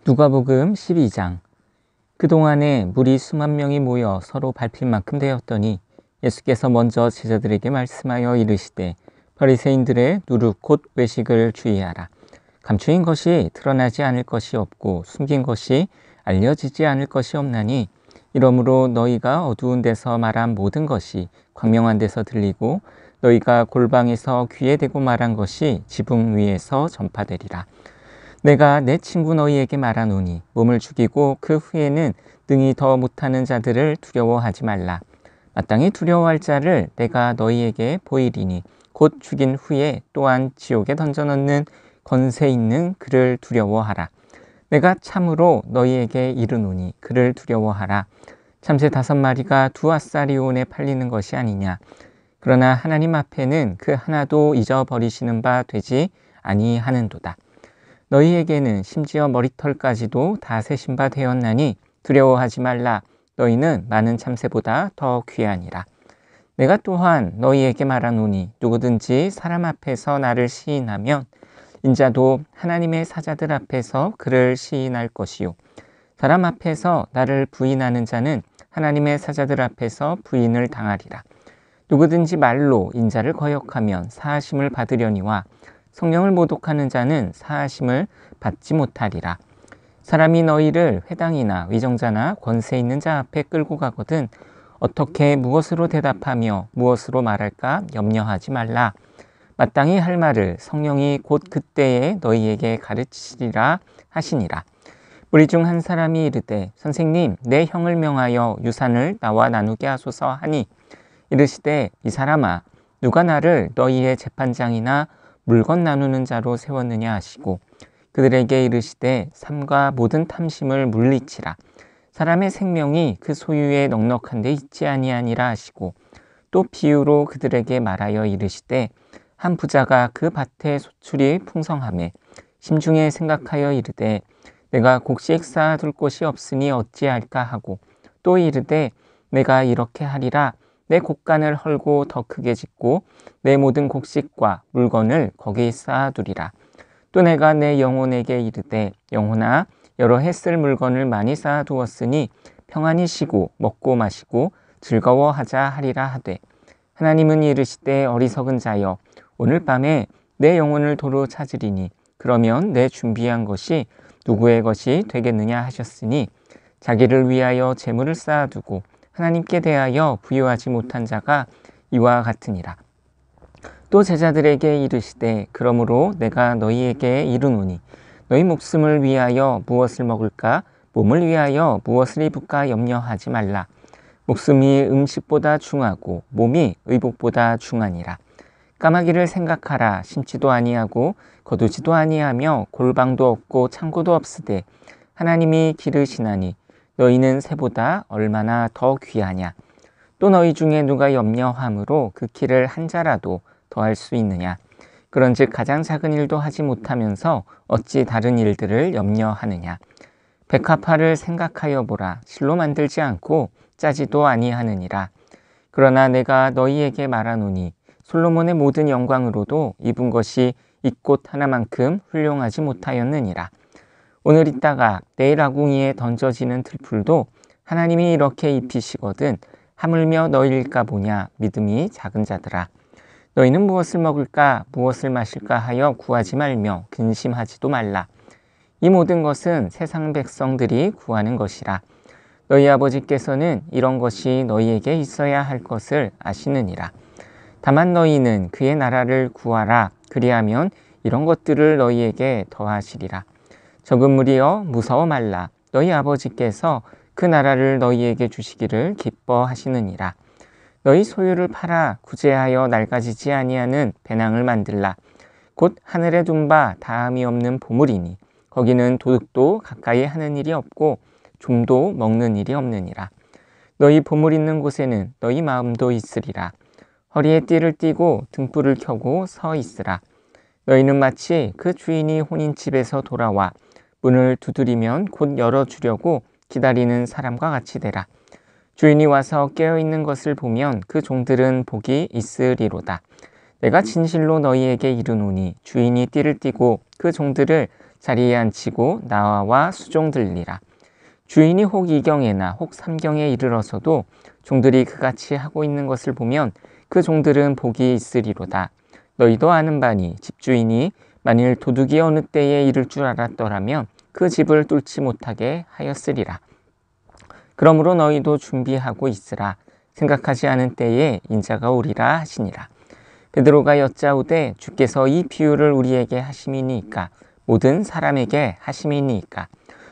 누가복음 12장. 그동안에 무리 수만 명이 모여 서로 밟힐 만큼 되었더니 예수께서 먼저 제자들에게 말씀하여 이르시되 바리새인들의 누룩 곧 외식을 주의하라. 감추인 것이 드러나지 않을 것이 없고 숨긴 것이 알려지지 않을 것이 없나니 이러므로 너희가 어두운 데서 말한 모든 것이 광명한 데서 들리고 너희가 골방에서 귀에 대고 말한 것이 지붕 위에서 전파되리라. 내가 내 친구 너희에게 말하노니 몸을 죽이고 그 후에는 능히 더 못하는 자들을 두려워하지 말라. 마땅히 두려워할 자를 내가 너희에게 보이리니 곧 죽인 후에 또한 지옥에 던져넣는 권세 있는 그를 두려워하라. 내가 참으로 너희에게 이르노니 그를 두려워하라. 참새 5마리가 2아사리온에 팔리는 것이 아니냐. 그러나 하나님 앞에는 그 하나도 잊어버리시는 바 되지 아니하는도다. 너희에게는 심지어 머리털까지도 다 세신 바 되었나니 두려워하지 말라. 너희는 많은 참새보다 더 귀하니라. 내가 또한 너희에게 말하노니 누구든지 사람 앞에서 나를 시인하면 인자도 하나님의 사자들 앞에서 그를 시인할 것이요 사람 앞에서 나를 부인하는 자는 하나님의 사자들 앞에서 부인을 당하리라. 누구든지 말로 인자를 거역하면 사하심을 받으려니와 성령을 모독하는 자는 사하심을 받지 못하리라. 사람이 너희를 회당이나 위정자나 권세 있는 자 앞에 끌고 가거든 어떻게 무엇으로 대답하며 무엇으로 말할까 염려하지 말라. 마땅히 할 말을 성령이 곧 그때에 너희에게 가르치시리라 하시니라. 우리 중 한 사람이 이르되 선생님 내 형을 명하여 유산을 나와 나누게 하소서 하니 이르시되 이 사람아 누가 나를 너희의 재판장이나 물건 나누는 자로 세웠느냐 하시고 그들에게 이르시되 삼가 모든 탐심을 물리치라. 사람의 생명이 그 소유에 넉넉한 데 있지 아니하니라 하시고 또 비유로 그들에게 말하여 이르시되 한 부자가 그 밭에 소출이 풍성하매 심중에 생각하여 이르되 내가 곡식 쌓아둘 곳이 없으니 어찌할까 하고 또 이르되 내가 이렇게 하리라. 내 곡간을 헐고 더 크게 짓고 내 모든 곡식과 물건을 거기 쌓아두리라. 또 내가 내 영혼에게 이르되 영혼아 여러 해 쓸 물건을 많이 쌓아두었으니 평안히 쉬고 먹고 마시고 즐거워하자 하리라 하되 하나님은 이르시되 어리석은 자여 오늘 밤에 내 영혼을 도로 찾으리니 그러면 내 준비한 것이 누구의 것이 되겠느냐 하셨으니 자기를 위하여 재물을 쌓아두고 하나님께 대하여 부여하지 못한 자가 이와 같으니라. 또 제자들에게 이르시되 그러므로 내가 너희에게 이르노니 너희 목숨을 위하여 무엇을 먹을까 몸을 위하여 무엇을 입을까 염려하지 말라. 목숨이 음식보다 중하고 몸이 의복보다 중하니라. 까마귀를 생각하라. 심지도 아니하고 거두지도 아니하며 골방도 없고 창고도 없으되 하나님이 기르시나니 너희는 새보다 얼마나 더 귀하냐. 또 너희 중에 누가 염려함으로 그 키를 한 자라도 더할 수 있느냐. 그런즉 가장 작은 일도 하지 못하면서 어찌 다른 일들을 염려하느냐. 백합화를 생각하여 보라. 실로 만들지 않고 짜지도 아니하느니라. 그러나 내가 너희에게 말하노니 솔로몬의 모든 영광으로도 입은 것이 이 꽃 하나만큼 훌륭하지 못하였느니라. 오늘 있다가 내일 아궁이에 던져지는 들풀도 하나님이 이렇게 입히시거든 하물며 너희일까 보냐. 믿음이 작은 자들아. 너희는 무엇을 먹을까 무엇을 마실까 하여 구하지 말며 근심하지도 말라. 이 모든 것은 세상 백성들이 구하는 것이라. 너희 아버지께서는 이런 것이 너희에게 있어야 할 것을 아시느니라. 다만 너희는 그의 나라를 구하라. 그리하면 이런 것들을 너희에게 더하시리라. 적은 무리여 무서워 말라. 너희 아버지께서 그 나라를 너희에게 주시기를 기뻐하시느니라. 너희 소유를 팔아 구제하여 낡아지지 아니하는 배낭을 만들라. 곧 하늘에 둔 바 다함이 없는 보물이니 거기는 도둑도 가까이 하는 일이 없고 좀도 먹는 일이 없느니라. 너희 보물 있는 곳에는 너희 마음도 있으리라. 허리에 띠를 띠고 등불을 켜고 서 있으라. 너희는 마치 그 주인이 혼인집에서 돌아와 문을 두드리면 곧 열어주려고 기다리는 사람과 같이 되라. 주인이 와서 깨어있는 것을 보면 그 종들은 복이 있으리로다. 내가 진실로 너희에게 이르노니 주인이 띠를 띠고 그 종들을 자리에 앉히고 나와 수종 들리라. 주인이 혹 이경에나 혹 삼경에 이르러서도 종들이 그같이 하고 있는 것을 보면 그 종들은 복이 있으리로다. 너희도 아는 바니 집주인이 만일 도둑이 어느 때에 이를 줄 알았더라면 그 집을 뚫지 못하게 하였으리라. 그러므로 너희도 준비하고 있으라. 생각하지 않은 때에 인자가 오리라 하시니라. 베드로가 여짜오되 주께서 이 비유를 우리에게 하심이니이까 모든 사람에게 하심이니이까.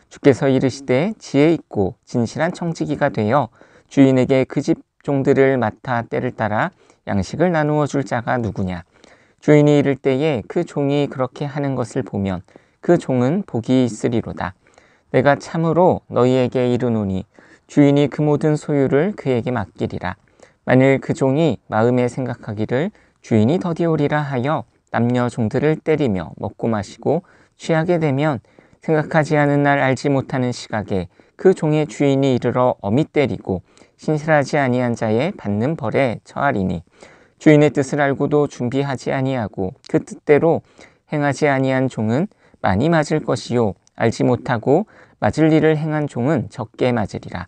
주께서 이르시되 지혜 있고 진실한 청지기가 되어 주인에게 그 집 종들을 맡아 때를 따라 양식을 나누어 줄 자가 누구냐. 주인이 이를 때에 그 종이 그렇게 하는 것을 보면 그 종은 복이 있으리로다. 내가 참으로 너희에게 이르노니 주인이 그 모든 소유를 그에게 맡기리라. 만일 그 종이 마음에 생각하기를 주인이 더디오리라 하여 남녀 종들을 때리며 먹고 마시고 취하게 되면 생각하지 않은 날 알지 못하는 시각에 그 종의 주인이 이르러 엄히 때리고 신실하지 아니한 자의 받는 벌에 처하리니 주인의 뜻을 알고도 준비하지 아니하고 그 뜻대로 행하지 아니한 종은 많이 맞을 것이요 알지 못하고 맞을 일을 행한 종은 적게 맞으리라.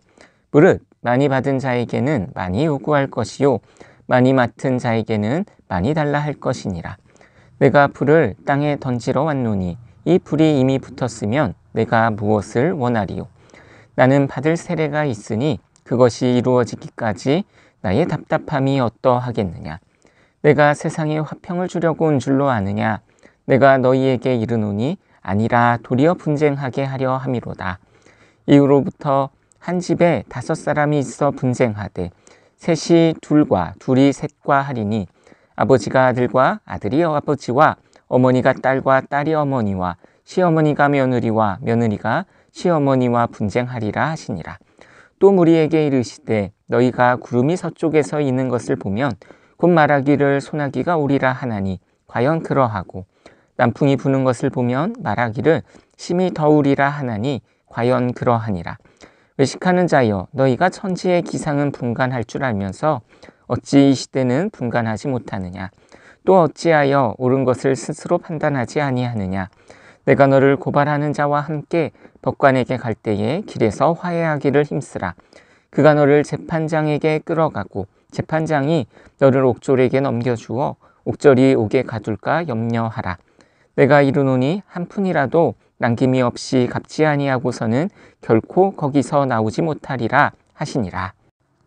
무릇 많이 받은 자에게는 많이 요구할 것이요 많이 맡은 자에게는 많이 달라 할 것이니라. 내가 불을 땅에 던지러 왔노니 이 불이 이미 붙었으면 내가 무엇을 원하리요. 나는 받을 세례가 있으니 그것이 이루어지기까지 나의 답답함이 어떠하겠느냐. 내가 세상에 화평을 주려고 온 줄로 아느냐. 내가 너희에게 이르노니 아니라 도리어 분쟁하게 하려 함이로다. 이후로부터 한 집에 5사람이 있어 분쟁하되 셋이 둘과 둘이 셋과 하리니 아버지가 아들과 아들이 아버지와 어머니가 딸과 딸이 어머니와 시어머니가 며느리와 며느리가 시어머니와 분쟁하리라 하시니라. 또 무리에게 이르시되 너희가 구름이 서쪽에서 있는 것을 보면 곧 말하기를 소나기가 오리라 하나니 과연 그러하고 남풍이 부는 것을 보면 말하기를 심히 더우리라 하나니 과연 그러하니라. 외식하는 자여 너희가 천지의 기상은 분간할 줄 알면서 어찌 이 시대는 분간하지 못하느냐. 또 어찌하여 옳은 것을 스스로 판단하지 아니하느냐. 내가 너를 고발하는 자와 함께 법관에게 갈 때에 길에서 화해하기를 힘쓰라. 그가 너를 재판장에게 끌어가고 재판장이 너를 옥졸에게 넘겨주어 옥졸이 옥에 가둘까 염려하라. 내가 이르노니 한 푼이라도 남김이 없이 갚지 아니하고서는 결코 거기서 나오지 못하리라 하시니라.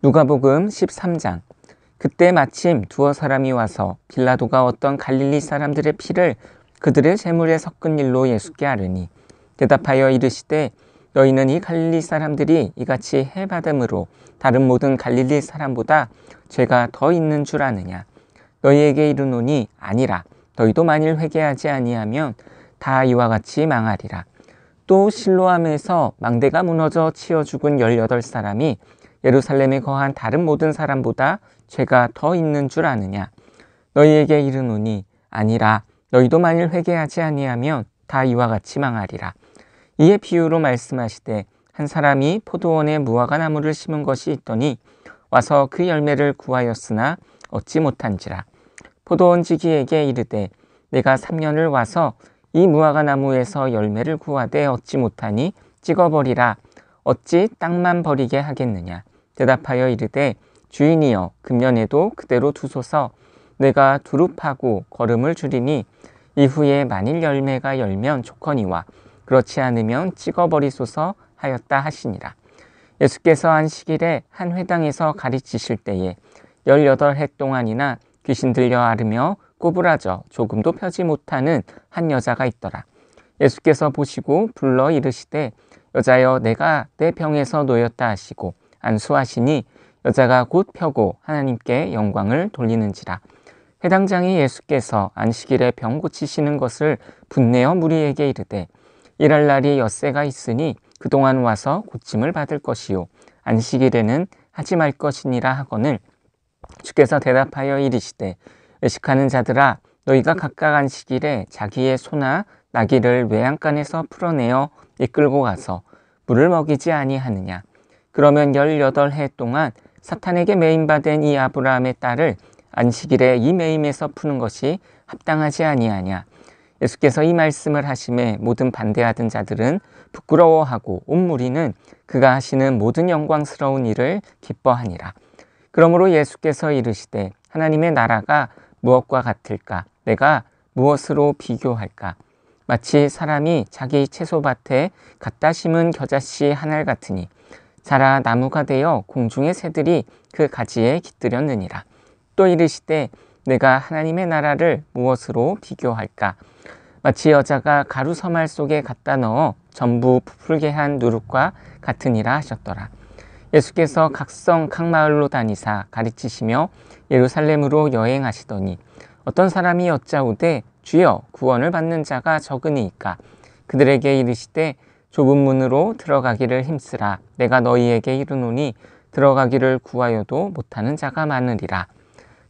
누가복음 13장. 그때 마침 두어 사람이 와서 빌라도가 어떤 갈릴리 사람들의 피를 그들의 제물에 섞은 일로 예수께 아르니 대답하여 이르시되 너희는 이 갈릴리 사람들이 이같이 해받음으로 다른 모든 갈릴리 사람보다 죄가 더 있는 줄 아느냐. 너희에게 이르노니 아니라. 너희도 만일 회개하지 아니하면 다 이와 같이 망하리라. 또 실로암에서 망대가 무너져 치어 죽은 18사람이 예루살렘에 거한 다른 모든 사람보다 죄가 더 있는 줄 아느냐. 너희에게 이르노니 아니라. 너희도 만일 회개하지 아니하면 다 이와 같이 망하리라. 이에 비유로 말씀하시되 한 사람이 포도원에 무화과 나무를 심은 것이 있더니 와서 그 열매를 구하였으나 얻지 못한지라. 포도원 지기에게 이르되 내가 3년을 와서 이 무화과 나무에서 열매를 구하되 얻지 못하니 찍어버리라. 어찌 땅만 버리게 하겠느냐. 대답하여 이르되 주인이여 금년에도 그대로 두소서. 내가 두릅하고 거름을 줄이니 이후에 만일 열매가 열면 좋거니와 그렇지 않으면 찍어버리소서 하였다 하시니라. 예수께서 안식일에 한 회당에서 가르치실 때에 18해 동안이나 귀신 들려 앓으며 꼬부라져 조금도 펴지 못하는 한 여자가 있더라. 예수께서 보시고 불러 이르시되 여자여 내가 내 병에서 놓였다 하시고 안수하시니 여자가 곧 펴고 하나님께 영광을 돌리는지라. 회당장이 예수께서 안식일에 병 고치시는 것을 분내어 무리에게 이르되 일할 날이 엿새가 있으니 그동안 와서 고침을 받을 것이요 안식일에는 하지 말 것이니라 하거늘 주께서 대답하여 이르시되 외식하는 자들아 너희가 각각 안식일에 자기의 소나 나귀를 외양간에서 풀어내어 이끌고 가서 물을 먹이지 아니하느냐. 그러면 18해 동안 사탄에게 매임받은 이 아브라함의 딸을 안식일에 이 매임에서 푸는 것이 합당하지 아니하냐. 예수께서 이 말씀을 하심에 모든 반대하던 자들은 부끄러워하고 온 무리는 그가 하시는 모든 영광스러운 일을 기뻐하니라. 그러므로 예수께서 이르시되 하나님의 나라가 무엇과 같을까? 내가 무엇으로 비교할까? 마치 사람이 자기 채소밭에 갖다 심은 겨자씨 한 알 같으니 자라 나무가 되어 공중의 새들이 그 가지에 깃들였느니라. 또 이르시되 내가 하나님의 나라를 무엇으로 비교할까? 마치 여자가 가루 서말 속에 갖다 넣어 전부 부풀게 한 누룩과 같으니라 하셨더라. 예수께서 각성 각 마을로 다니사 가르치시며 예루살렘으로 여행하시더니 어떤 사람이 여짜오되 주여 구원을 받는 자가 적으니이까? 그들에게 이르시되 좁은 문으로 들어가기를 힘쓰라. 내가 너희에게 이르노니 들어가기를 구하여도 못하는 자가 많으리라.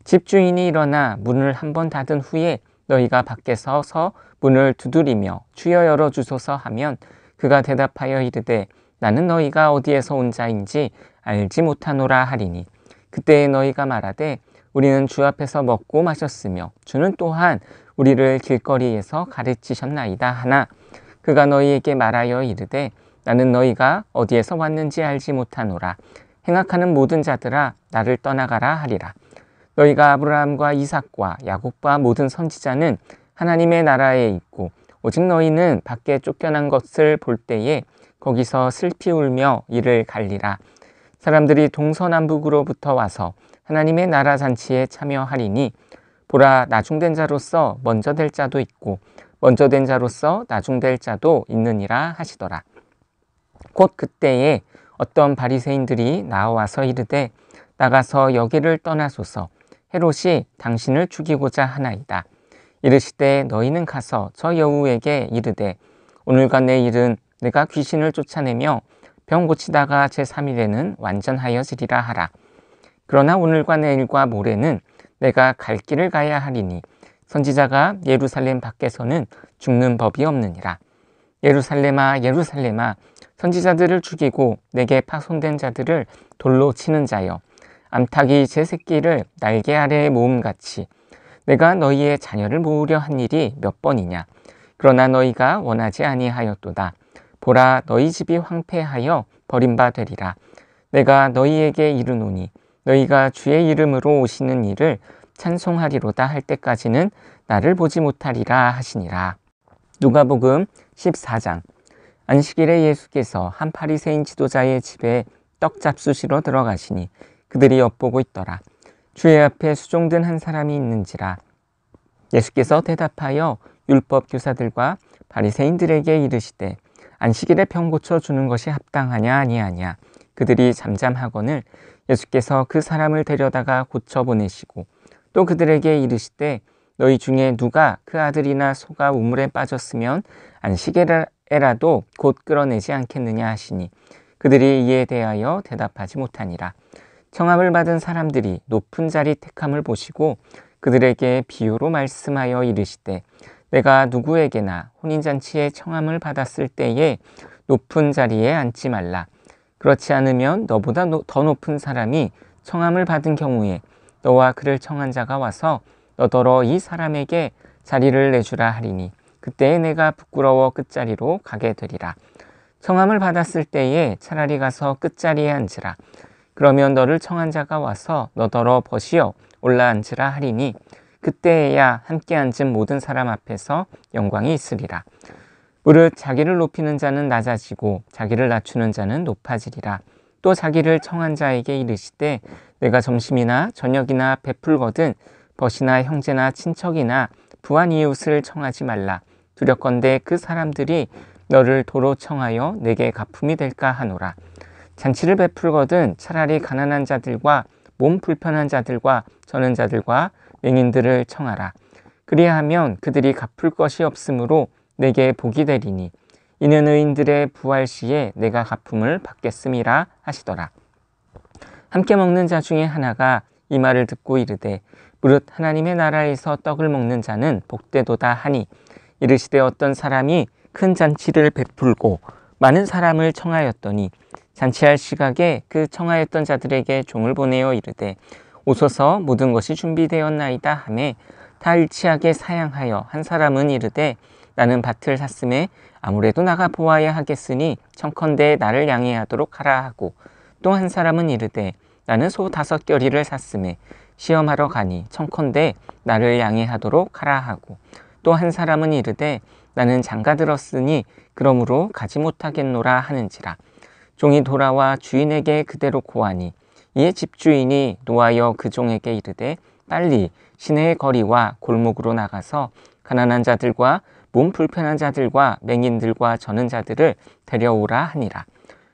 집주인이 일어나 문을 한번 닫은 후에 너희가 밖에서 서 문을 두드리며 주여 열어주소서 하면 그가 대답하여 이르되 나는 너희가 어디에서 온 자인지 알지 못하노라 하리니 그때에 너희가 말하되 우리는 주 앞에서 먹고 마셨으며 주는 또한 우리를 길거리에서 가르치셨나이다 하나 그가 너희에게 말하여 이르되 나는 너희가 어디에서 왔는지 알지 못하노라. 행악하는 모든 자들아 나를 떠나가라 하리라. 너희가 아브라함과 이삭과 야곱과 모든 선지자는 하나님의 나라에 있고 오직 너희는 밖에 쫓겨난 것을 볼 때에 거기서 슬피 울며 이를 갈리라. 사람들이 동서남북으로부터 와서 하나님의 나라 잔치에 참여하리니 보라 나중된 자로서 먼저 될 자도 있고 먼저 된 자로서 나중될 자도 있느니라 하시더라. 곧 그때에 어떤 바리새인들이 나와서 이르되 나가서 여기를 떠나소서. 헤롯이 당신을 죽이고자 하나이다. 이르시되 너희는 가서 저 여우에게 이르되 오늘과 내일은 내가 귀신을 쫓아내며 병 고치다가 제3일에는 완전하여지리라 하라. 그러나 오늘과 내일과 모레는 내가 갈 길을 가야 하리니 선지자가 예루살렘 밖에서는 죽는 법이 없느니라. 예루살렘아 예루살렘아 선지자들을 죽이고 내게 파손된 자들을 돌로 치는 자여 암탉이 제 새끼를 날개 아래에 모음같이 내가 너희의 자녀를 모으려 한 일이 몇 번이냐. 그러나 너희가 원하지 아니하였도다. 보라 너희 집이 황폐하여 버림바 되리라. 내가 너희에게 이르노니 너희가 주의 이름으로 오시는 이를 찬송하리로다 할 때까지는 나를 보지 못하리라 하시니라. 누가복음 14장. 안식일에 예수께서 한 바리새인 지도자의 집에 떡 잡수시러 들어가시니 그들이 엿보고 있더라. 주의 앞에 수종든 한 사람이 있는지라. 예수께서 대답하여 율법 교사들과 바리새인들에게 이르시되 안식일에 병 고쳐 주는 것이 합당하냐 아니하냐. 그들이 잠잠하거늘 예수께서 그 사람을 데려다가 고쳐 보내시고 또 그들에게 이르시되 너희 중에 누가 그 아들이나 소가 우물에 빠졌으면 안식일에라도 곧 끌어내지 않겠느냐 하시니 그들이 이에 대하여 대답하지 못하니라. 청함을 받은 사람들이 높은 자리 택함을 보시고 그들에게 비유로 말씀하여 이르시되 내가 누구에게나 혼인잔치에 청함을 받았을 때에 높은 자리에 앉지 말라. 그렇지 않으면 너보다 더 높은 사람이 청함을 받은 경우에 너와 그를 청한 자가 와서 너더러 이 사람에게 자리를 내주라 하리니 그때에 내가 부끄러워 끝자리로 가게 되리라. 청함을 받았을 때에 차라리 가서 끝자리에 앉으라. 그러면 너를 청한 자가 와서 너더러 벗이어 올라앉으라 하리니 그때에야 함께 앉은 모든 사람 앞에서 영광이 있으리라. 무릇 자기를 높이는 자는 낮아지고 자기를 낮추는 자는 높아지리라. 또 자기를 청한 자에게 이르시되 내가 점심이나 저녁이나 베풀거든 벗이나 형제나 친척이나 부한 이웃을 청하지 말라. 두렵건대 그 사람들이 너를 도로 청하여 내게 가품이 될까 하노라. 잔치를 베풀거든 차라리 가난한 자들과 몸 불편한 자들과 저는 자들과 맹인들을 청하라. 그리하면 그들이 갚을 것이 없으므로 내게 복이 되리니 이는 의인들의 부활 시에 내가 갚음을 받겠음이라 하시더라. 함께 먹는 자 중에 하나가 이 말을 듣고 이르되 무릇 하나님의 나라에서 떡을 먹는 자는 복되도다 하니 이르시되 어떤 사람이 큰 잔치를 베풀고 많은 사람을 청하였더니 잔치할 시각에 그 청하였던 자들에게 종을 보내어 이르되 오소서 모든 것이 준비되었나이다 하매 다 일치하게 사양하여 한 사람은 이르되 나는 밭을 샀음에 아무래도 나가 보아야 하겠으니 청컨대 나를 양해하도록 하라 하고, 또 한 사람은 이르되 나는 소 5겨리를 샀음에 시험하러 가니 청컨대 나를 양해하도록 하라 하고, 또 한 사람은 이르되 나는 장가 들었으니 그러므로 가지 못하겠노라 하는지라. 종이 돌아와 주인에게 그대로 고하니 이에 집주인이 노하여 그 종에게 이르되 빨리 시내의 거리와 골목으로 나가서 가난한 자들과 몸 불편한 자들과 맹인들과 저는 자들을 데려오라 하니라.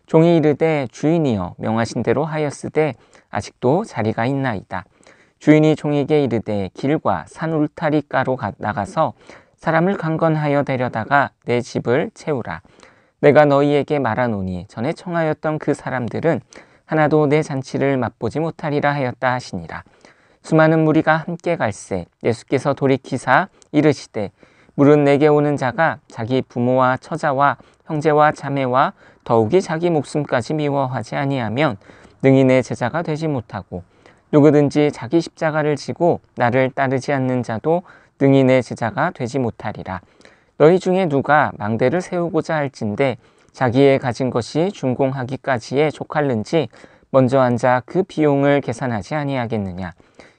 종이 이르되 주인이여 명하신 대로 하였으되 아직도 자리가 있나이다. 주인이 종에게 이르되 길과 산 울타리가로 나가서 사람을 강건하여 데려다가 내 집을 채우라. 내가 너희에게 말하노니 전에 청하였던 그 사람들은 하나도 내 잔치를 맛보지 못하리라 하였다 하시니라. 수많은 무리가 함께 갈새 예수께서 돌이키사 이르시되 물은 내게 오는 자가 자기 부모와 처자와 형제와 자매와 더욱이 자기 목숨까지 미워하지 아니하면 능히 내 제자가 되지 못하고, 누구든지 자기 십자가를 지고 나를 따르지 않는 자도 능히 내 제자가 되지 못하리라. 너희 중에 누가 망대를 세우고자 할진대 자기의 가진 것이 준공하기까지에 족할는지 먼저 앉아 그 비용을 계산하지 아니하겠느냐.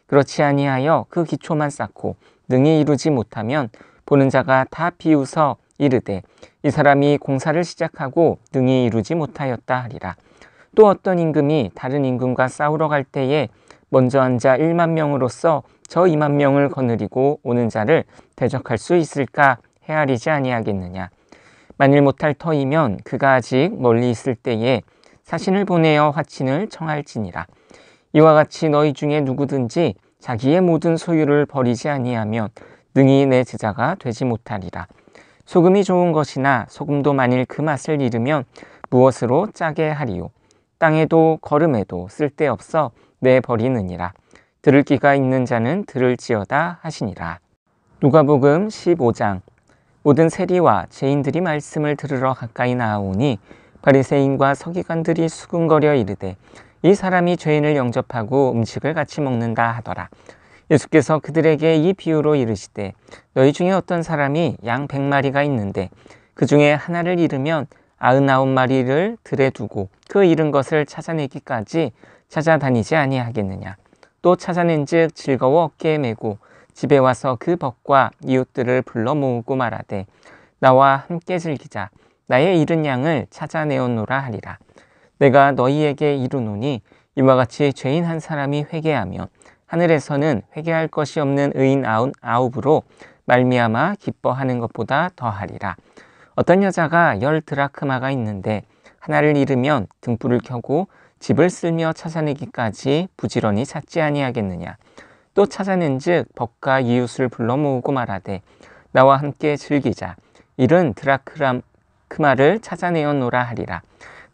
그렇지 아니하여 그 기초만 쌓고 능히 이루지 못하면 보는 자가 다 비웃어 이르되 이 사람이 공사를 시작하고 능히 이루지 못하였다 하리라. 또 어떤 임금이 다른 임금과 싸우러 갈 때에 먼저 앉아 1만 명으로서 저 2만 명을 거느리고 오는 자를 대적할 수 있을까 헤아리지 아니하겠느냐. 만일 못할 터이면 그가 아직 멀리 있을 때에 사신을 보내어 화친을 청할지니라. 이와 같이 너희 중에 누구든지 자기의 모든 소유를 버리지 아니하면 능히 내 제자가 되지 못하리라. 소금이 좋은 것이나 소금도 만일 그 맛을 잃으면 무엇으로 짜게 하리요. 땅에도 거름에도 쓸데없어 내버리느니라. 들을 귀가 있는 자는 들을지어다 하시니라. 누가복음 15장. 모든 세리와 죄인들이 말씀을 들으러 가까이 나아오니 바리새인과 서기관들이 수군거려 이르되 이 사람이 죄인을 영접하고 음식을 같이 먹는다 하더라. 예수께서 그들에게 이 비유로 이르시되 너희 중에 어떤 사람이 양 100마리가 있는데 그 중에 하나를 잃으면 99마리를 들에 두고 그 잃은 것을 찾아내기까지 찾아다니지 아니하겠느냐. 또 찾아낸즉 즐거워 어깨에 메고 집에 와서 그 벗과 이웃들을 불러 모으고 말하되 나와 함께 즐기자. 나의 잃은 양을 찾아내었노라 하리라. 내가 너희에게 이르노니 이와 같이 죄인 한 사람이 회개하면 하늘에서는 회개할 것이 없는 의인 99으로 말미암아 기뻐하는 것보다 더하리라. 어떤 여자가 10드라크마가 있는데 하나를 잃으면 등불을 켜고 집을 쓸며 찾아내기까지 부지런히 찾지 아니하겠느냐. 또 찾아낸즉 벗과 이웃을 불러 모으고 말하되 나와 함께 즐기자. 이른 드라크마를 찾아내었노라 하리라.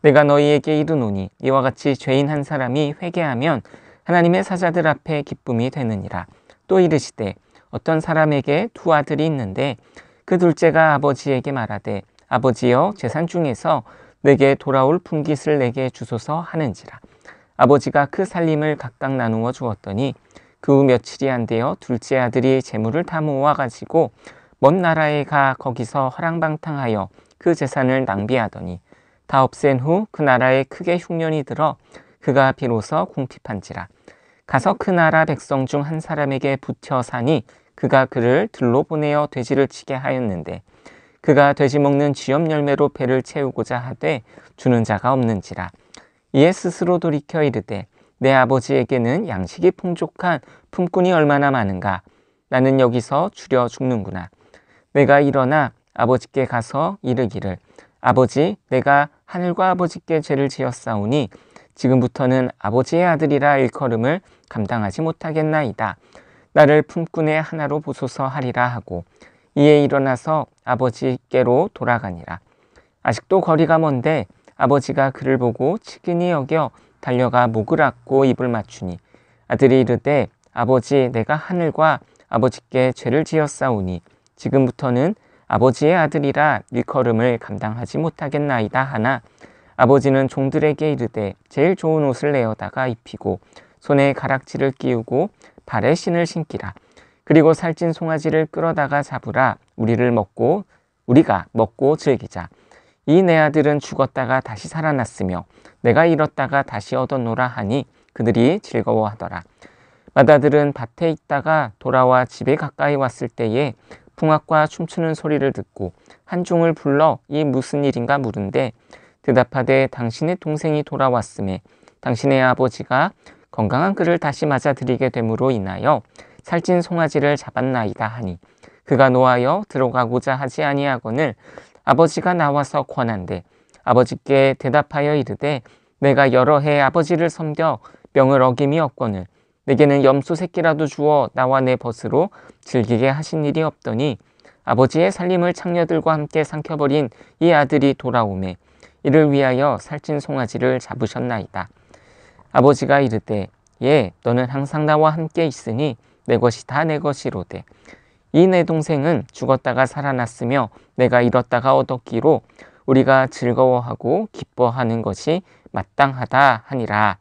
내가 너희에게 이르노니 이와 같이 죄인 한 사람이 회개하면 하나님의 사자들 앞에 기쁨이 되느니라. 또 이르시되 어떤 사람에게 2 아들이 있는데 그 둘째가 아버지에게 말하되 아버지여 재산 중에서 내게 돌아올 분깃을 내게 주소서 하는지라. 아버지가 그 살림을 각각 나누어 주었더니 그 후 며칠이 안 되어 둘째 아들이 재물을 다 모아 가지고 먼 나라에 가 거기서 허랑방탕하여 그 재산을 낭비하더니 다 없앤 후 그 나라에 크게 흉년이 들어 그가 비로소 궁핍한지라. 가서 그 나라 백성 중 한 사람에게 붙여 사니 그가 그를 들로 보내어 돼지를 치게 하였는데 그가 돼지 먹는 쥐염 열매로 배를 채우고자 하되 주는 자가 없는지라. 이에 스스로 돌이켜 이르되 내 아버지에게는 양식이 풍족한 품꾼이 얼마나 많은가. 나는 여기서 줄여 죽는구나. 내가 일어나 아버지께 가서 이르기를 아버지 내가 하늘과 아버지께 죄를 지었사오니 지금부터는 아버지의 아들이라 일컬음을 감당하지 못하겠나이다. 나를 품꾼의 하나로 보소서 하리라 하고 이에 일어나서 아버지께로 돌아가니라. 아직도 거리가 먼데 아버지가 그를 보고 측은히 여겨 달려가 목을 안고 입을 맞추니 아들이 이르되 아버지 내가 하늘과 아버지께 죄를 지었사오니 지금부터는 아버지의 아들이라 일컬음을 감당하지 못하겠나이다 하나 아버지는 종들에게 이르되 제일 좋은 옷을 내어다가 입히고 손에 가락지를 끼우고 발에 신을 신기라. 그리고 살찐 송아지를 끌어다가 잡으라. 우리가 먹고 즐기자. 이 내 아들은 죽었다가 다시 살아났으며 내가 잃었다가 다시 얻었노라 하니 그들이 즐거워하더라. 맏아들은 밭에 있다가 돌아와 집에 가까이 왔을 때에 풍악과 춤추는 소리를 듣고 한 종을 불러 이 무슨 일인가 물은데 대답하되 당신의 동생이 돌아왔음에 당신의 아버지가 건강한 그를 다시 맞아들이게 됨으로 인하여 살찐 송아지를 잡았나이다 하니 그가 노하여 들어가고자 하지 아니하거늘 아버지가 나와서 권한대 아버지께 대답하여 이르되 내가 여러 해 아버지를 섬겨 명을 어김이 없거늘 내게는 염소 새끼라도 주어 나와 내 벗으로 즐기게 하신 일이 없더니 아버지의 살림을 창녀들과 함께 삼켜버린 이 아들이 돌아오매 이를 위하여 살찐 송아지를 잡으셨나이다. 아버지가 이르되 예 너는 항상 나와 함께 있으니 내 것이 다 내 것이로되 이 내 동생은 죽었다가 살아났으며 내가 잃었다가 얻었기로 우리가 즐거워하고 기뻐하는 것이 마땅하다 하니라.